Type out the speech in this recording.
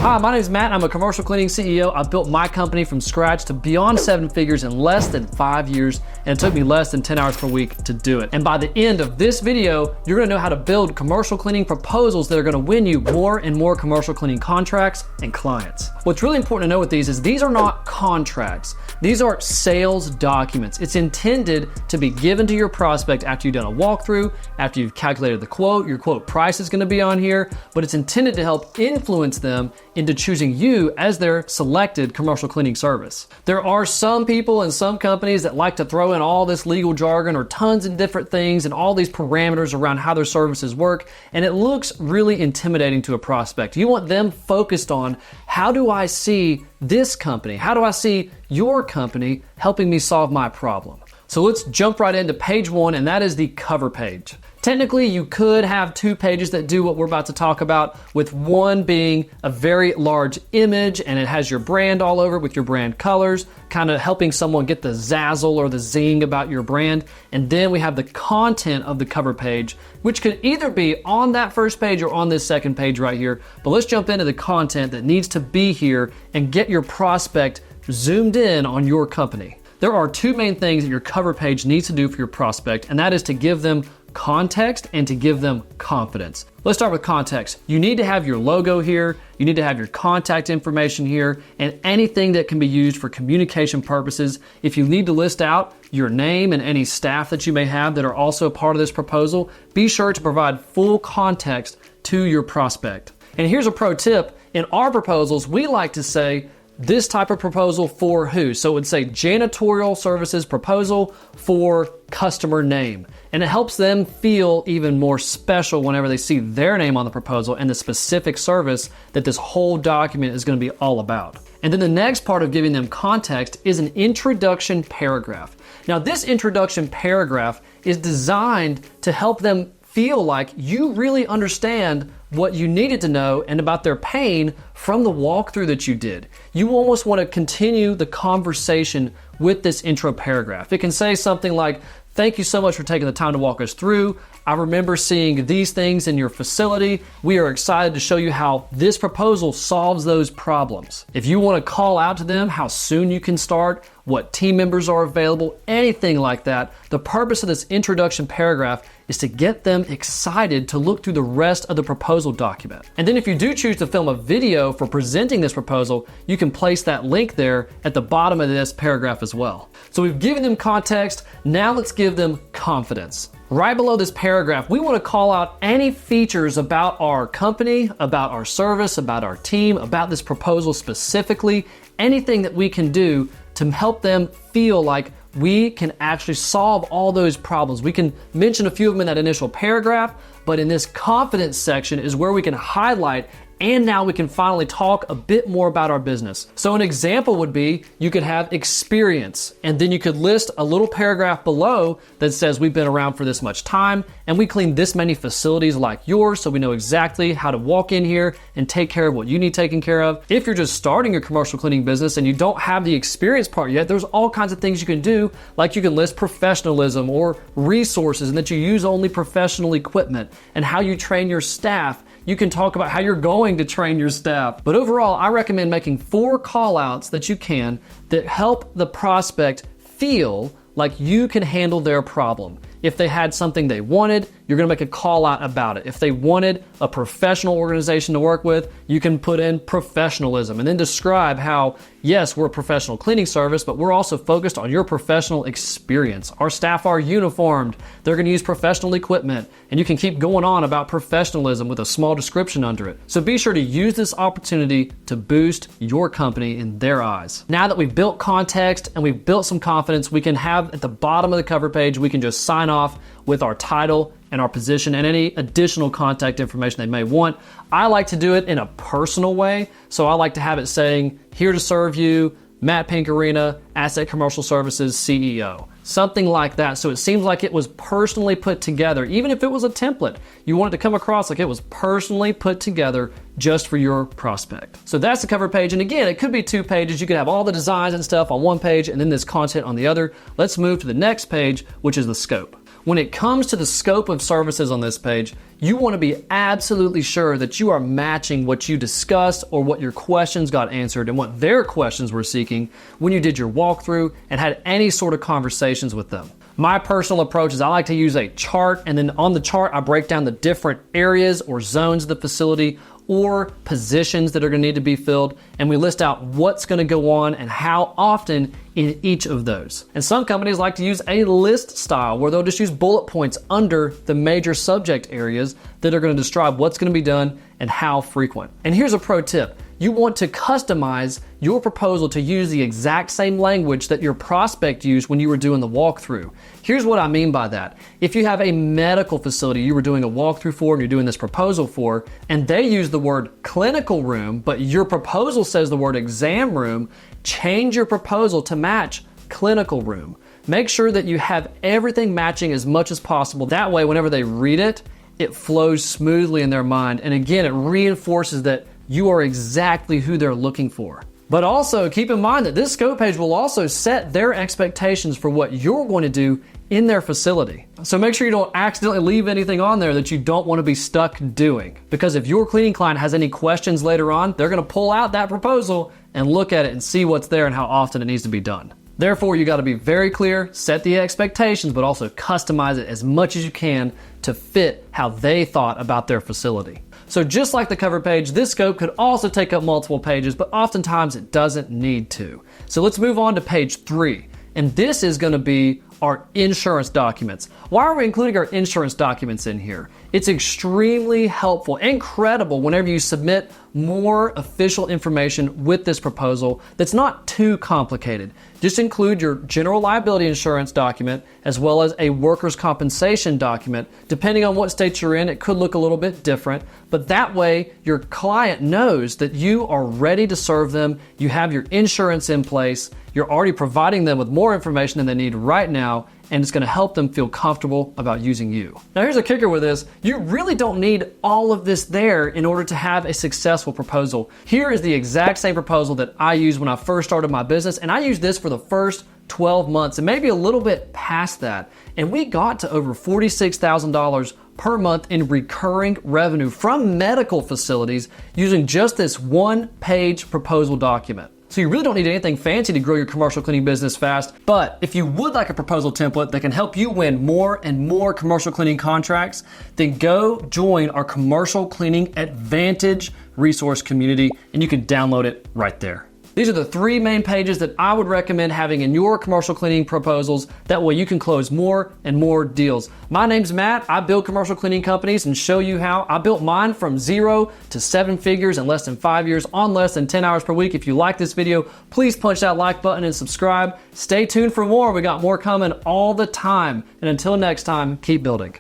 Hi, my name is Matt. I'm a commercial cleaning CEO. I built my company from scratch to beyond 7 figures in less than 5 years, and it took me less than 10 hours per week to do it. And by the end of this video, you're gonna know how to build commercial cleaning proposals that are gonna win you more and more commercial cleaning contracts and clients. What's really important to know with these is these are not contracts. These are sales documents. It's intended to be given to your prospect after you've done a walkthrough, after you've calculated the quote. Your quote price is gonna be on here, but it's intended to help influence them into choosing you as their selected commercial cleaning service. There are some people and some companies that like to throw in all this legal jargon or tons of different things and all these parameters around how their services work, and it looks really intimidating to a prospect. You want them focused on, how do I see this company? How do I see your company helping me solve my problem? So let's jump right into page 1, and that is the cover page. Technically, you could have 2 pages that do what we're about to talk about, with one being a very large image and it has your brand all over with your brand colors, kind of helping someone get the zazzle or the zing about your brand. And then we have the content of the cover page, which could either be on that first page or on this second page right here. But let's jump into the content that needs to be here and get your prospect zoomed in on your company. There are 2 main things that your cover page needs to do for your prospect, and that is to give them context and to give them confidence. Let's start with context. You need to have your logo here, you need to have your contact information here, and anything that can be used for communication purposes. If you need to list out your name and any staff that you may have that are also part of this proposal, be sure to provide full context to your prospect. And here's a pro tip. In our proposals, we like to say, this type of proposal for who? So it would say janitorial services proposal for customer name. And it helps them feel even more special whenever they see their name on the proposal and the specific service that this whole document is going to be all about. And then the next part of giving them context is an introduction paragraph. Now, this introduction paragraph is designed to help them feel like you really understand what you needed to know and about their pain from the walkthrough that you did. You almost want to continue the conversation with this intro paragraph. It can say something like, thank you so much for taking the time to walk us through. I remember seeing these things in your facility. We are excited to show you how this proposal solves those problems. If you want to call out to them how soon you can start, what team members are available, anything like that, the purpose of this introduction paragraph is to get them excited to look through the rest of the proposal document. And then if you do choose to film a video for presenting this proposal, you can place that link there at the bottom of this paragraph as well. So we've given them context, now let's give them confidence. Right below this paragraph, we want to call out any features about our company, about our service, about our team, about this proposal specifically, anything that we can do to help them feel like we can actually solve all those problems. We can mention a few of them in that initial paragraph, but in this confidence section is where we can highlight, and now we can finally talk a bit more about our business. So an example would be, you could have experience, and then you could list a little paragraph below that says we've been around for this much time, and we clean this many facilities like yours, so we know exactly how to walk in here and take care of what you need taken care of. If you're just starting your commercial cleaning business and you don't have the experience part yet, there's all kinds of things you can do, like you can list professionalism or resources, and that you use only professional equipment, and how you train your staff. You can talk about how you're going to train your staff. But overall, I recommend making 4 call outs that you can that help the prospect feel like you can handle their problem. If they had something they wanted, you're gonna make a call out about it. If they wanted a professional organization to work with, you can put in professionalism and then describe how, yes, we're a professional cleaning service, but we're also focused on your professional experience. Our staff are uniformed. They're gonna use professional equipment, and you can keep going on about professionalism with a small description under it. So be sure to use this opportunity to boost your company in their eyes. Now that we've built context and we've built some confidence, we can have at the bottom of the cover page, we can just sign off with our title and our position and any additional contact information they may want. I like to do it in a personal way, so I like to have it saying, here to serve you, Matt Pinkarina, Asset Commercial Services CEO. Something like that, so it seems like it was personally put together. Even if it was a template, you want it to come across like it was personally put together just for your prospect. So that's the cover page, and again, it could be 2 pages. You could have all the designs and stuff on one page and then this content on the other. Let's move to the next page, which is the scope. When it comes to the scope of services on this page, you want to be absolutely sure that you are matching what you discussed or what your questions got answered and what their questions were seeking when you did your walkthrough and had any sort of conversations with them. My personal approach is I like to use a chart, and then on the chart I break down the different areas or zones of the facility or positions that are going to need to be filled, and we list out what's going to go on and how often in each of those. And some companies like to use a list style where they'll just use bullet points under the major subject areas that are going to describe what's going to be done and how frequent. And here's a pro tip. You want to customize your proposal to use the exact same language that your prospect used when you were doing the walkthrough. Here's what I mean by that. If you have a medical facility you were doing a walkthrough for and you're doing this proposal for, and they use the word clinical room, but your proposal says the word exam room, change your proposal to match clinical room. Make sure that you have everything matching as much as possible. That way, whenever they read it, it flows smoothly in their mind. And again, it reinforces that you are exactly who they're looking for. But also keep in mind that this scope page will also set their expectations for what you're going to do in their facility. So make sure you don't accidentally leave anything on there that you don't want to be stuck doing. Because if your cleaning client has any questions later on, they're going to pull out that proposal and look at it and see what's there and how often it needs to be done. Therefore, you got to be very clear, set the expectations, but also customize it as much as you can to fit how they thought about their facility. So just like the cover page, this scope could also take up multiple pages, but oftentimes it doesn't need to. So let's move on to page 3. And this is going to be our insurance documents. Why are we including our insurance documents in here? It's extremely helpful and credible whenever you submit more official information with this proposal that's not too complicated. Just include your general liability insurance document as well as a workers' compensation document. Depending on what state you're in, it could look a little bit different, but that way your client knows that you are ready to serve them, you have your insurance in place, you're already providing them with more information than they need right now, and it's going to help them feel comfortable about using you. Now here's a kicker with this. You really don't need all of this there in order to have a successful proposal. Here is the exact same proposal that I used when I first started my business, and I used this for the first 12 months and maybe a little bit past that. And we got to over $46,000 per month in recurring revenue from medical facilities using just this one-page proposal document. So you really don't need anything fancy to grow your commercial cleaning business fast. But if you would like a proposal template that can help you win more and more commercial cleaning contracts, then go join our Commercial Cleaning Advantage resource community, and you can download it right there. These are the 3 main pages that I would recommend having in your commercial cleaning proposals. That way you can close more and more deals. My name's Matt. I build commercial cleaning companies and show you how. I built mine from 0 to 7 figures in less than 5 years on less than 10 hours per week. If you like this video, please punch that like button and subscribe. Stay tuned for more. We got more coming all the time. And until next time, keep building.